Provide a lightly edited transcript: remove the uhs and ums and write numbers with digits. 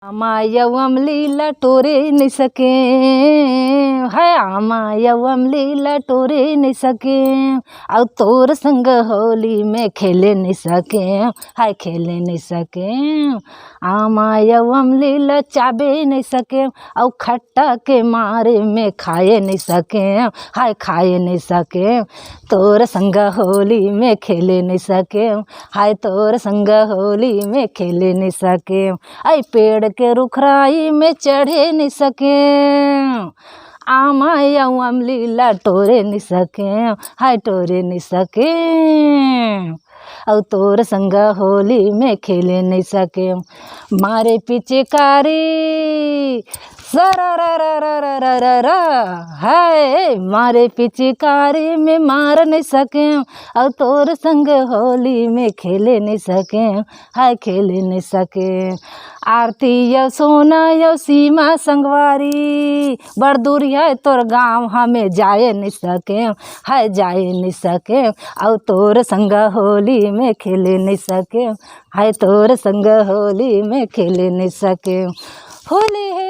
आमा यवम लीला टोरे नहीं सके है, आमा यवम लीला टोरे नहीं सके और तोर संग होली में खेले नहीं सके, हाय खेले नहीं सके। आमा यवम लीला चाबे नहीं सके और खट्टा के मारे में खाए नहीं सके, हाय खाए नहीं सके। तोर संग होली में खेले नहीं सके, हाय तोर संग होली में खेले नहीं सके। आई पेड़ के रुखराई में चढ़े नहीं सके, आमा यवम लीला टोरे नहीं सके, हाय टोरे नहीं सके। और तोर संग होली में खेले नहीं सके। मारे पिचकारी सरा है, मारे पिचकारी में मार नहीं सके और तोर संग होली में खेले नहीं सके, हाय खेले नहीं सके। आरती यो सोना यो सीमा संगवारी बड़ दूर है तोर गाँव हमें जाए नहीं सके, हाय जाए नहीं सके। और तोर संग होली में खेले नहीं सके, हाय तोर संग होली में खेले नहीं सके। होली है